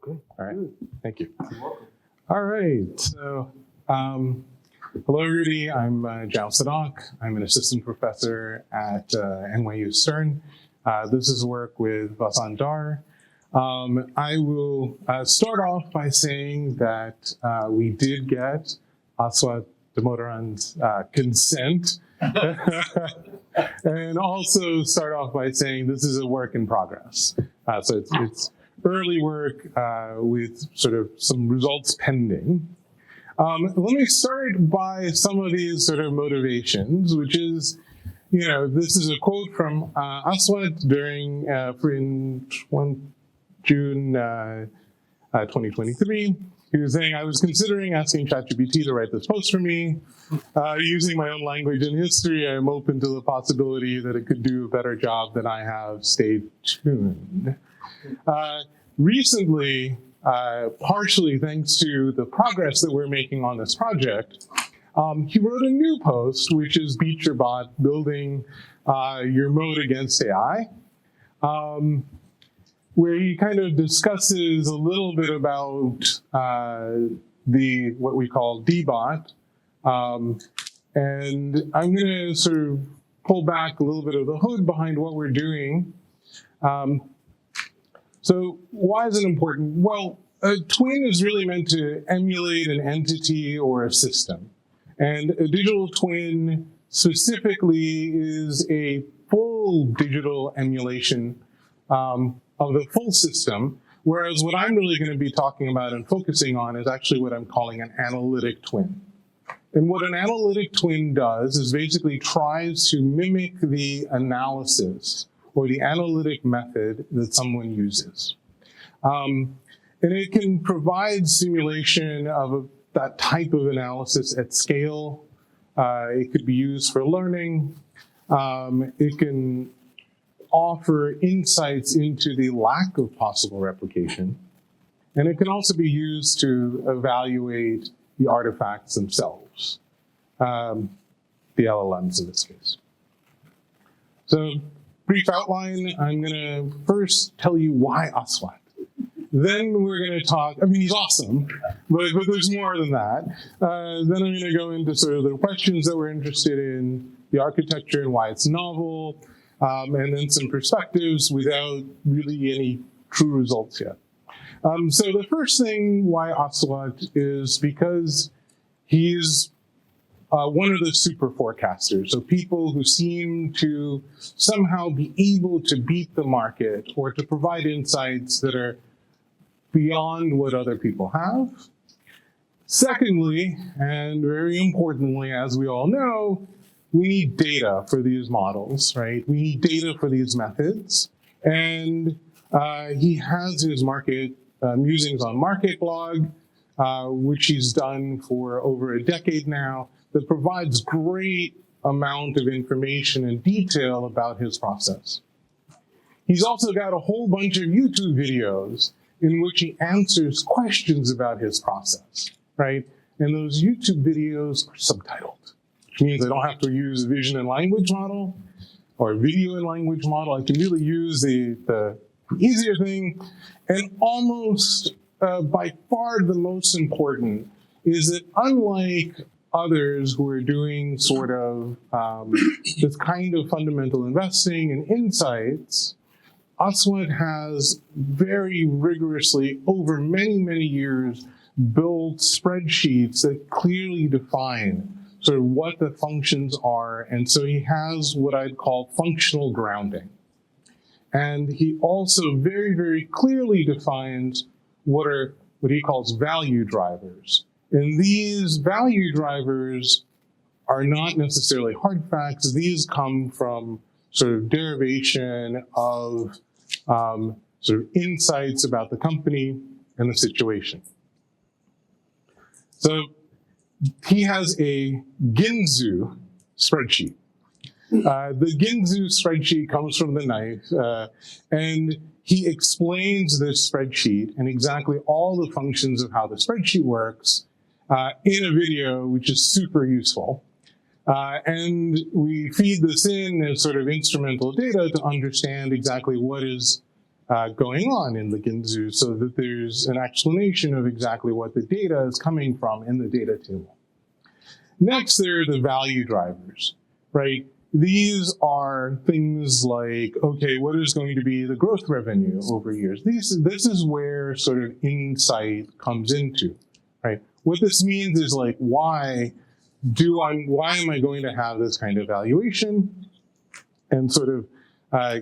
Okay. All right. Thank you. You're welcome. All right. So, hello, Rudy. I'm João Sedoc. I'm an assistant professor at NYU Stern. This is work with Vasan Dar. I will start off by saying that we did get Aswath Damodaran's consent. And also start off by saying this is a work in progress. So it's early work with sort of some results pending. Let me start by some of these sort of motivations, which is, this is a quote from Aswath during in June 2023. He was saying, I was considering asking ChatGPT to write this post for me. Using my own language and history, I am open to the possibility that it could do a better job than I have. Stay tuned. Recently, partially thanks to the progress that we're making on this project, he wrote a new post, which is Beat Your Bot, building your moat against AI. Where he kind of discusses a little bit about what we call Dbot. And I'm going to sort of pull back a little bit of the hood behind what we're doing. So why is it important? Well, a twin is really meant to emulate an entity or a system. And a digital twin specifically is a full digital emulation of the full system, whereas what I'm really going to be talking about and focusing on is actually what I'm calling an analytic twin. And what an analytic twin does is basically tries to mimic the analysis or the analytic method that someone uses. And it can provide simulation of that type of analysis at scale. It could be used for learning. It can offer insights into the lack of possible replication. And it can also be used to evaluate the artifacts themselves, the LLMs in this case. So, brief outline, I'm going to first tell you why Aswath. Then we're going to talk, he's awesome, but there's more than that. Then I'm going to go into sort of the questions that we're interested in, the architecture and why it's novel, and then some perspectives without really any true results yet. So the first thing why Aswath is because he's one of the super forecasters, so people who seem to somehow be able to beat the market or to provide insights that are beyond what other people have. Secondly, and very importantly, as we all know, we need data for these models, right? We need data for these methods. And he has his musings on Market Blog, which he's done for over a decade now, that provides great amount of information and detail about his process. He's also got a whole bunch of YouTube videos in which he answers questions about his process, right? And those YouTube videos are subtitled, which means I don't have to use a vision and language model or a video and language model. I can really use the easier thing. And almost by far the most important is that unlike others who are doing sort of this kind of fundamental investing and insights, Aswath has very rigorously, over many, many years, built spreadsheets that clearly define sort of what the functions are. And so he has what I'd call functional grounding. And he also very, very clearly defines what he calls value drivers. And these value drivers are not necessarily hard facts. These come from sort of derivation of sort of insights about the company and the situation. So he has a Ginzu spreadsheet. The Ginzu spreadsheet comes from the knife, and he explains this spreadsheet and exactly all the functions of how the spreadsheet works in a video, which is super useful. And we feed this in as sort of instrumental data to understand exactly what is going on in the Ginzu so that there's an explanation of exactly what the data is coming from in the data table. Next, there are the value drivers, right? These are things like, okay, what is going to be the growth revenue over years? This is where sort of insight comes into, right? What this means is like, why am I going to have this kind of valuation? And sort of,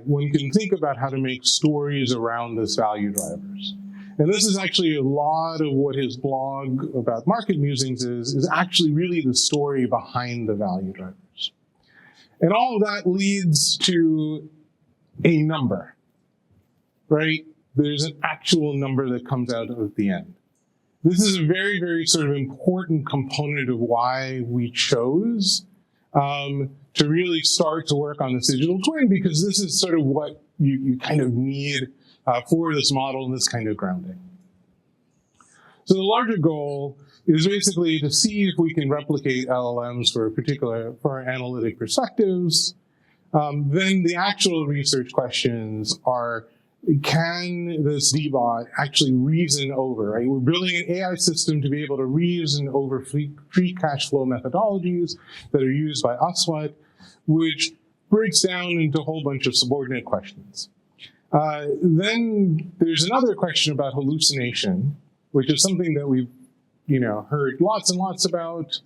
one can think about how to make stories around this value drivers. And this is actually a lot of what his blog about market musings is actually really the story behind the value drivers. And all of that leads to a number, right? There's an actual number that comes out at the end. This is a very, very sort of important component of why we chose to really start to work on this digital twin, because this is sort of what you kind of need for this model and this kind of grounding. So the larger goal is basically to see if we can replicate LLMs for analytic perspectives. Then the actual research questions are, can this Dbot actually reason over, right? We're building an AI system to be able to reason over free cash flow methodologies that are used by Aswath, which breaks down into a whole bunch of subordinate questions. Then there's another question about hallucination, which is something that we've heard lots and lots about.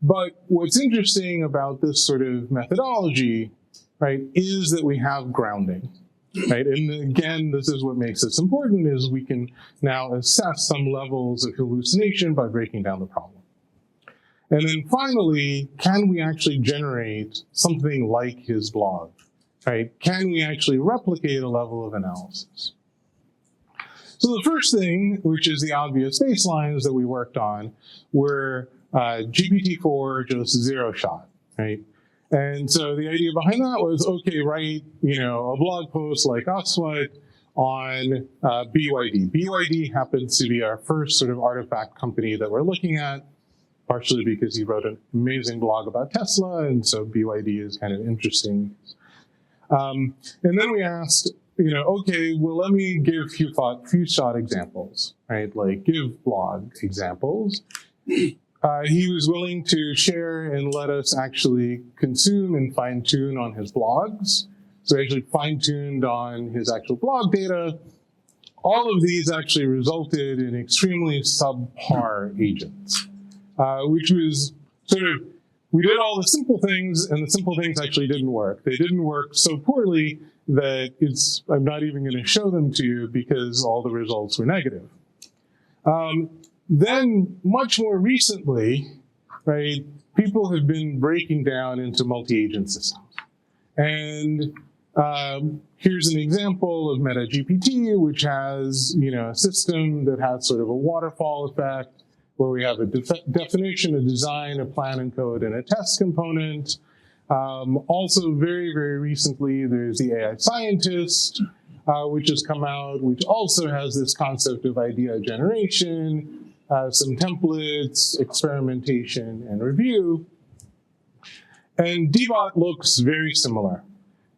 But what's interesting about this sort of methodology, right, is that we have grounding, right? And again, this is what makes this important, is we can now assess some levels of hallucination by breaking down the problem. And then finally, can we actually generate something like his blog, right? Can we actually replicate a level of analysis? So the first thing, which is the obvious baselines that we worked on, were GPT-4 just zero shot, right? And so the idea behind that was, okay, write, a blog post like Aswath on BYD. BYD happens to be our first sort of artifact company that we're looking at, partially because he wrote an amazing blog about Tesla, and so BYD is kind of interesting. And then we asked, okay, well, let me give few shot examples, right? Like give blog examples. He was willing to share and let us actually consume and fine tune on his blogs. So actually fine tuned on his actual blog data. All of these actually resulted in extremely subpar agents, which was sort of, we did all the simple things and the simple things actually didn't work. They didn't work so poorly that I'm not even going to show them to you because all the results were negative. Then much more recently, right, people have been breaking down into multi-agent systems. And here's an example of MetaGPT, which has, a system that has sort of a waterfall effect, where we have a definition, a design, a plan and code, and a test component. Also, very, very recently, there's the AI Scientist, which has come out, which also has this concept of idea generation, some templates, experimentation, and review. And Dbot looks very similar.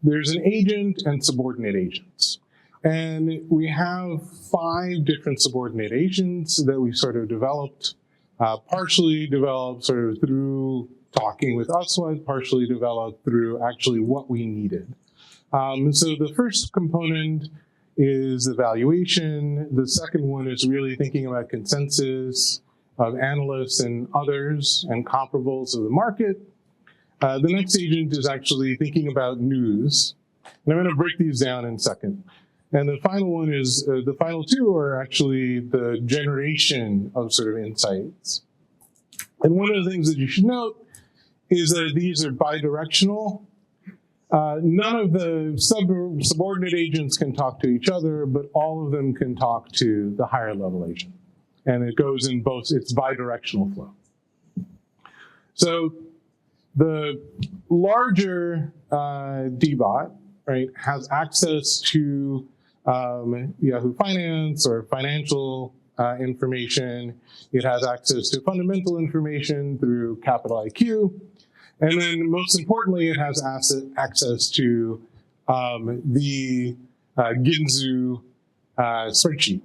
There's an agent and subordinate agents. And we have 5 different subordinate agents that we sort of developed, partially developed sort of through talking with Aswath, partially developed through actually what we needed. So the first component is evaluation. The second one is really thinking about consensus of analysts and others and comparables of the market. The next agent is actually thinking about news. And I'm going to break these down in a second. And the final one is, the final 2 are actually the generation of sort of insights. And one of the things that you should note is that these are bidirectional. None of the subordinate agents can talk to each other, but all of them can talk to the higher level agent. And it goes in both, it's bidirectional flow. So the larger Dbot, right, has access to Yahoo Finance or financial information. It has access to fundamental information through Capital IQ. And then most importantly, it has access to the Ginsu spreadsheet.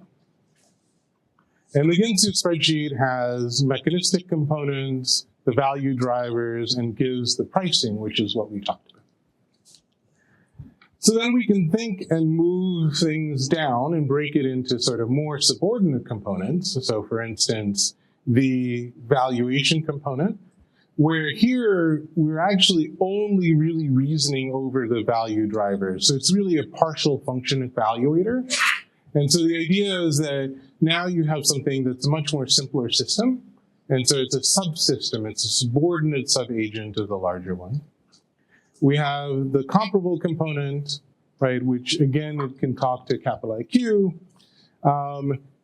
And the Ginsu spreadsheet has mechanistic components, the value drivers, and gives the pricing, which is what we talked about. So then we can think and move things down and break it into sort of more subordinate components. So for instance, the valuation component, where here we're actually only really reasoning over the value drivers. So it's really a partial function evaluator. And so the idea is that now you have something that's a much more simpler system. And so it's a subsystem, it's a subordinate subagent of the larger one. We have the comparable component, right, which again, it can talk to capital IQ,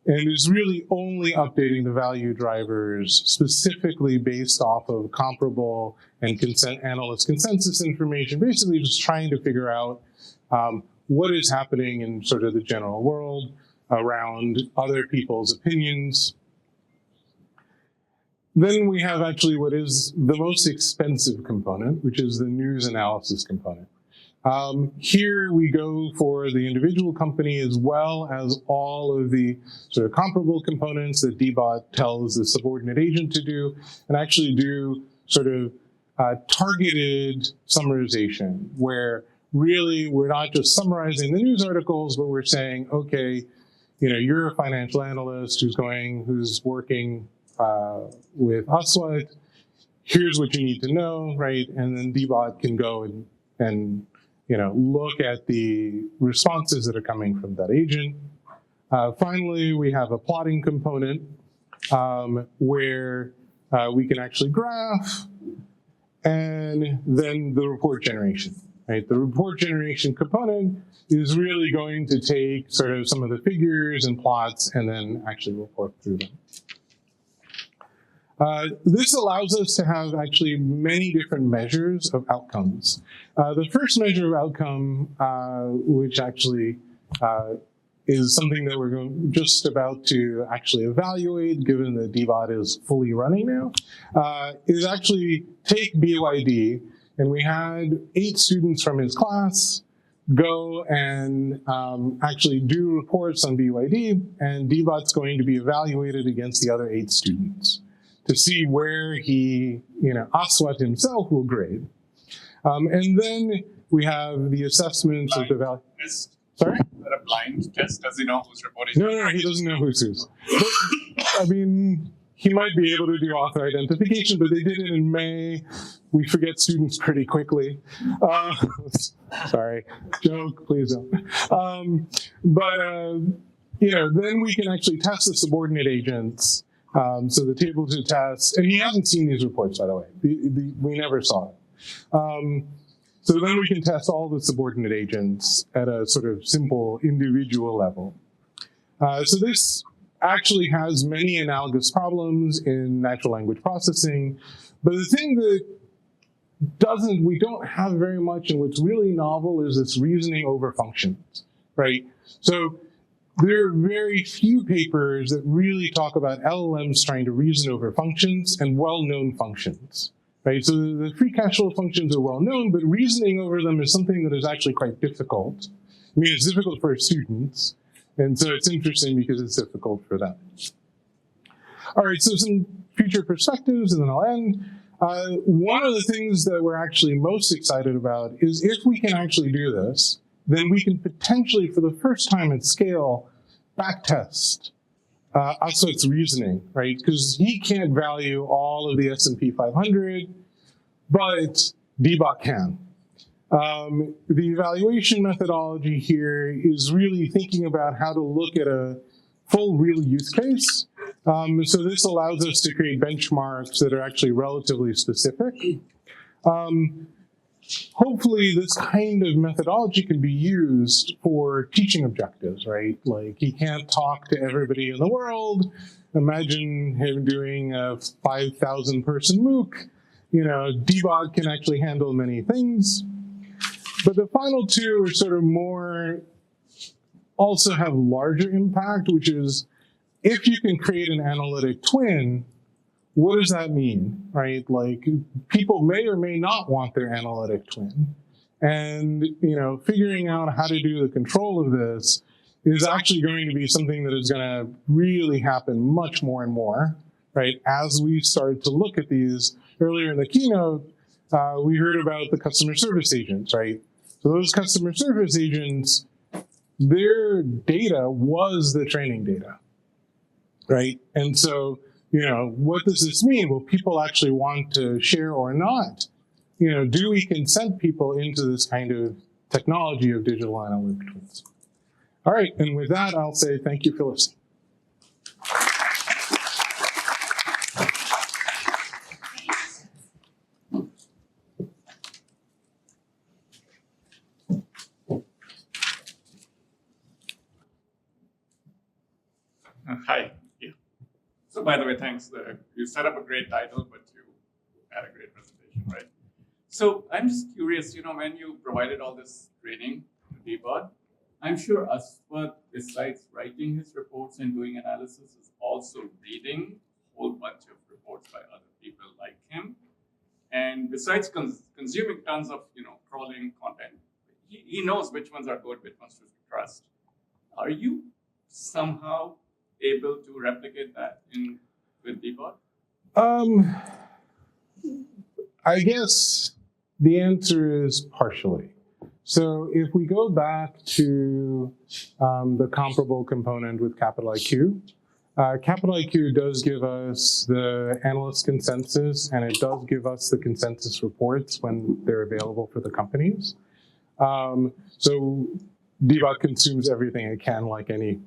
and is really only updating the value drivers specifically based off of comparable and analyst consensus information, basically just trying to figure out what is happening in sort of the general world around other people's opinions. Then we have actually what is the most expensive component, which is the news analysis component. Here we go for the individual company as well as all of the sort of comparable components that Dbot tells the subordinate agent to do, and actually do sort of targeted summarization, where really we're not just summarizing the news articles, but we're saying, okay, you know, you're a financial analyst who's working with Aswath, here's what you need to know, right? And then Dbot can go and you know, look at the responses that are coming from that agent. Finally, we have a plotting component where we can actually graph, and then the report generation, right? The report generation component is really going to take sort of some of the figures and plots and then actually report through them. This allows us to have actually many different measures of outcomes. The first measure of outcome, which actually is something that we're just about to actually evaluate, given that Dbot is fully running now, is actually take BYD, and we had 8 students from his class go and actually do reports on BYD, and Dbot's going to be evaluated against the other 8 students to see where he, you know, Aswath himself will grade. And then we have the assessments of the value. Sorry? Is that a blind test? Does he know who's reporting? No, he doesn't know who's whose. But, I mean, he might be able to do author identification, but they did it in May. We forget students pretty quickly. Sorry, joke, please don't. You know, then we can actually test the subordinate agents. So the table to test, and he hasn't seen these reports, by the way. We never saw it. So then we can test all the subordinate agents at a sort of simple individual level. So this actually has many analogous problems in natural language processing, but the thing that we don't have very much, and what's really novel is this reasoning over functions, right? So there are very few papers that really talk about LLMs trying to reason over functions and well-known functions, right? So the free cash flow functions are well-known, but reasoning over them is something that is actually quite difficult. I mean, it's difficult for students, and so it's interesting because it's difficult for them. All right, so some future perspectives, and then I'll end. One of the things that we're actually most excited about is if we can actually do this, then we can potentially, for the first time at scale, backtest Aswath's reasoning, right? Because he can't value all of the S&P 500, but Dbot can. The evaluation methodology here is really thinking about how to look at a full real use case. So this allows us to create benchmarks that are actually relatively specific. Hopefully this kind of methodology can be used for teaching objectives, right? Like he can't talk to everybody in the world. Imagine him doing a 5,000 person MOOC. You know, Dbot can actually handle many things. But the final two are sort of more, also have larger impact, which is if you can create an analytic twin, what does that mean, right? Like people may or may not want their analytic twin. And, figuring out how to do the control of this is actually going to be something that is going to really happen much more and more, right? As we start to look at these, earlier in the keynote, we heard about the customer service agents, right? So those customer service agents, their data was the training data, right? And so, what does this mean? Will people actually want to share or not? Do we consent people into this kind of technology of digital analytic twins? All right, and with that, I'll say thank you for listening. Hi. Yeah. So by the way, thanks. You set up a great title, but you had a great presentation, right? So I'm just curious, when you provided all this training to Dbot, I'm sure Aswath, besides writing his reports and doing analysis, is also reading a whole bunch of reports by other people like him. And besides consuming tons of, crawling content, he knows which ones are good, which ones to trust. Are you somehow able to replicate that with Dbot? I guess the answer is partially. So if we go back to the comparable component with Capital IQ, Capital IQ does give us the analyst consensus, and it does give us the consensus reports when they're available for the companies. So Dbot consumes everything it can, like any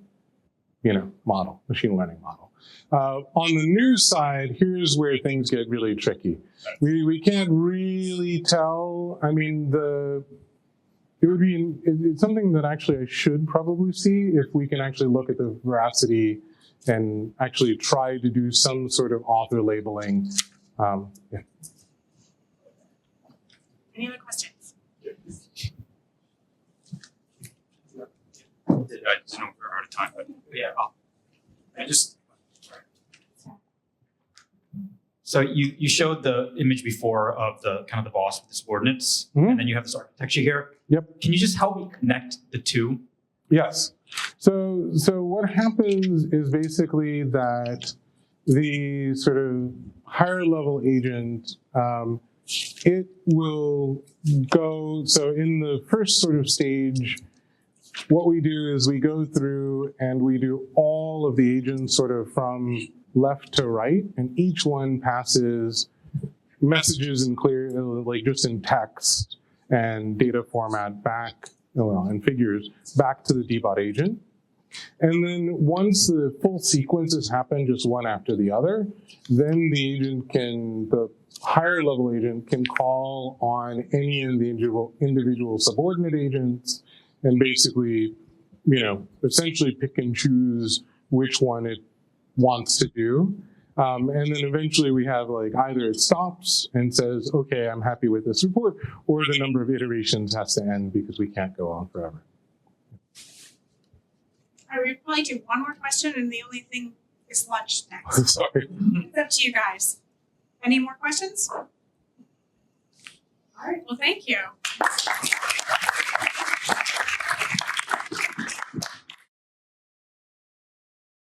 model, machine learning model. On the news side, here's where things get really tricky. We can't really tell. I mean, it's something that actually I should probably see if we can actually look at the veracity and actually try to do some sort of author labeling. Yeah. Any other questions? I just know we're out of time, but yeah, So you showed the image before of the kind of the boss with the subordinates, and then you have this architecture here. Yep. Can you just help me connect the two? Yes. So what happens is basically that the sort of higher level agent, it will go, so in the first sort of stage, what we do is we go through and we do all of the agents sort of from left to right, and each one passes messages in clear, like just in text and data format back, and figures back to the Dbot agent. And then once the full sequence has happened, just one after the other, then the higher level agent can call on any of the individual subordinate agents and basically, essentially pick and choose which one it wants to do. And then eventually we have either it stops and says, okay, I'm happy with this report, or the number of iterations has to end because we can't go on forever. All right, we'll probably do one more question, and the only thing is lunch next. Sorry. It's up to you guys. Any more questions? All right, well, thank you.